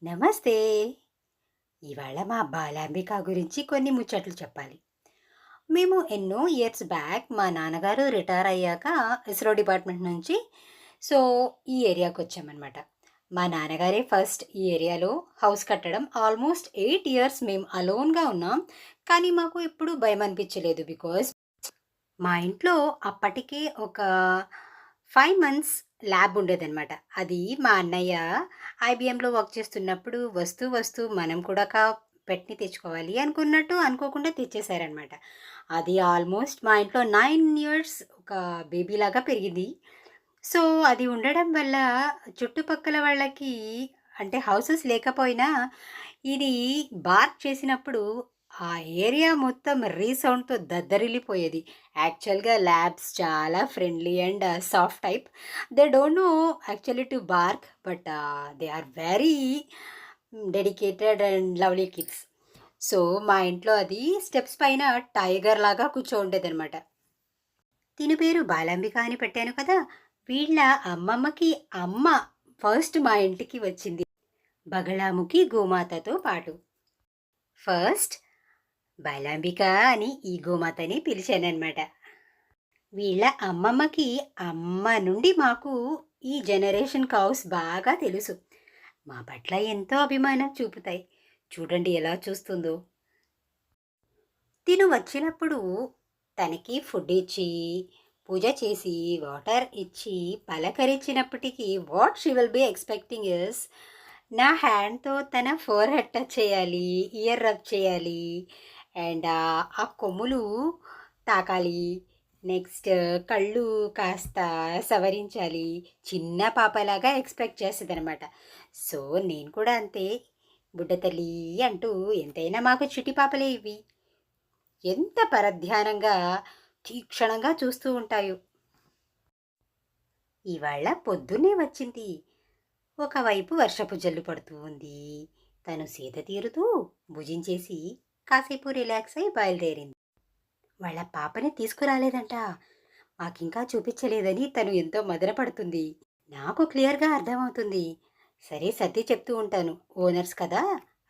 నమస్తే. ఇవాళ మా బాలాంబిక గురించి కొన్ని ముచ్చట్లు చెప్పాలి. మేము ఎన్నో ఇయర్స్ బ్యాక్ మా నాన్నగారు రిటైర్ అయ్యాక ఇస్రో డిపార్ట్మెంట్ నుంచి సో, ఈ ఏరియాకొచ్చామనమాట. మా నాన్నగారే ఫస్ట్ ఈ ఏరియాలో హౌస్ కట్టడం. ఆల్మోస్ట్ 8 ఇయర్స్ మేము అలోన్‌గా ఉన్నాం. కానీ మాకు ఎప్పుడు భయమనిపించలేదు. బికాజ్ మా ఇంట్లో అప్పటికే ఒక 5 మంత్స్ ల్యాబ్ ఉండేదనమాట. అది మా అన్నయ్య ఐబీఎంలో వర్క్ చేస్తున్నప్పుడు వస్తూ, వస్తూ మనం కూడా పెట్‌ని తెచ్చుకోవాలి అనుకున్నట్టు అనుకోకుండా తెచ్చేసారనమాట. అది ఆల్మోస్ట్ మా ఇంట్లో 9 ఇయర్స్ ఒక బేబీలాగా పెరిగింది. సో, అది ఉండడం వల్ల చుట్టుపక్కల వాళ్ళకి అంటే హౌసెస్ లేకపోయినా ఇది బార్క్ చేసినప్పుడు ఆ ఏరియా మొత్తం రీసౌండ్‌తో దద్దరిల్లిపోయేది. యాక్చువల్‌గా ల్యాబ్స్ చాలా friendly and soft type. They don't know actually to bark but they are very dedicated and lovely kids. So, మా ఇంట్లో అది స్టెప్స్ పైన టైగర్ లాగా కూర్చోండేదనమాట. తిని పేరు బాలాంబిక అని పెట్టాను కదా! వీళ్ళ అమ్మమ్మకి అమ్మ ఫస్ట్ మా ఇంటికి వచ్చింది. బగళాముఖి గోమాతతో పాటు. ఫస్ట్ బాలాంబిక అని ఈ గోమాతని పిలిచాననమాట. వీళ్ళ అమ్మమ్మకి అమ్మ నుండి మాకు ఈ జనరేషన్ కౌస్ బాగా తెలుసు. మా పట్ల ఎంతో అభిమానం చూపుతాయి. చూడండి ఎలా చూస్తుందో. తిను వచ్చినప్పుడు తనకి ఫుడ్ ఇచ్చి, పూజ చేసి, వాటర్ ఇచ్చి, పలకరించినప్పటికీ what she will be expecting is నా హ్యాండ్‌తో తన ఫోర్‌హెడ్ టచ్ చేయాలి, ఇయర్ రబ్ చేయాలి అండ్ ఆ కొమ్ములు తాకాలి. నెక్స్ట్ కళ్ళు కాస్త సవరించాలి. చిన్న పాపలాగా ఎక్స్‌పెక్ట్ చేస్తదనమాట. సో, నేను కూడా అంతే. బుడ్డ తల్లి అంటూ ఎంతైనా మాకు చిట్టి పాపలే ఇవి. ఎంత పరధ్యానంగా, తీక్షణంగా చూస్తూ ఉంటాయో. ఇవాళ పొద్దున్నే వచ్చింది. ఒకవైపు వర్షపు జల్లు పడుతూ ఉంది. తను సేద తీరుతూ భుజించేసి కాసేపు రిలాక్స్ అయి బయలుదేరింది. వాళ్ళ పాపని తీసుకురాలేదంట. మాకింకా చూపించలేదని తను ఎంతో మదనపడుతుంది. నాకు క్లియర్‌గా అర్థమవుతుంది. సరే సర్ది చెప్తూ ఉంటాను. ఓనర్స్ కదా!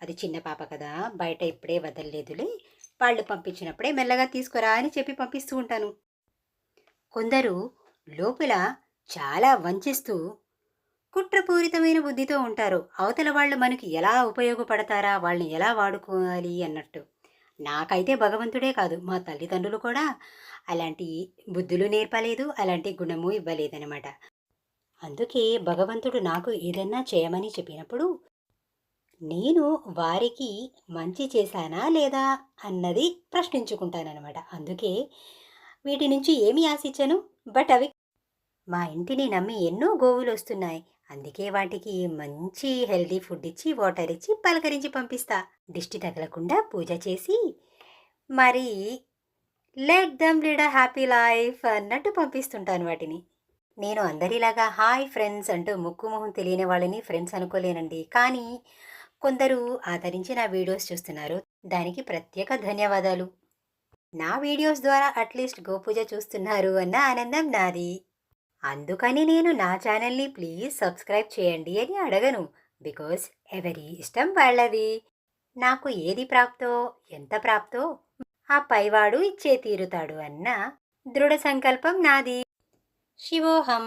అది చిన్న పాప కదా! బయట ఇప్పుడే వదలలేదులే. వాళ్ళు పంపించినప్పుడే మెల్లగా తీసుకురా అని చెప్పి పంపిస్తూ ఉంటాను. కొందరు లోపల చాలా వంచిస్తూ కుట్రపూరితమైన బుద్ధితో ఉంటారు. అవతల వాళ్ళు మనకి ఎలా ఉపయోగపడతారా? వాళ్ళని ఎలా వాడుకోవాలి అన్నట్టు. నాకైతే భగవంతుడే కాదు, మా తల్లిదండ్రులు కూడా అలాంటి బుద్ధులు నేర్పలేదు. అలాంటి గుణము ఇవ్వలేదనమాట. అందుకే భగవంతుడు నాకు ఏదన్నా చేయమని చెప్పినప్పుడు, నేను వారికి మంచి చేశానా లేదా అన్నది ప్రశ్నించుకుంటాననమాట. అందుకే వీటి నుంచి ఏమి ఆశించను. బట్ అవి మా ఇంటిని నమ్మి ఎన్నో గోవులొస్తున్నాయి. అందుకే వాటికి మంచి హెల్తీ ఫుడ్ ఇచ్చి, వాటర్ ఇచ్చి, పలకరించి పంపిస్తా. దిష్టి తగలకుండా పూజ చేసి, మరి let them lead a happy life అన్నట్టు పంపిస్తుంటాను వాటిని. నేను అందరిలాగా హాయ్ ఫ్రెండ్స్ అంటూ ముక్కు మొహం తెలియని వాళ్ళని ఫ్రెండ్స్ అనుకోలేనండి. కానీ కొందరు ఆదరించి నా వీడియోస్ చూస్తున్నారు. దానికి ప్రత్యేక ధన్యవాదాలు. నా వీడియోస్ ద్వారా అట్లీస్ట్ గోపూజ చూస్తున్నారు అన్న ఆనందం నాది. అందుకని నేను నా ఛానల్‌ని ప్లీజ్ సబ్స్క్రైబ్ చేయండి అని అడగను. బికాజ్ ఎవరి ఇష్టం వాళ్ళది. నాకు ఏది ప్రాప్తో, ఎంత ప్రాప్తో ఆ పైవాడు ఇచ్చే తీరుతాడు అన్న దృఢ సంకల్పం నాది. శివోహం.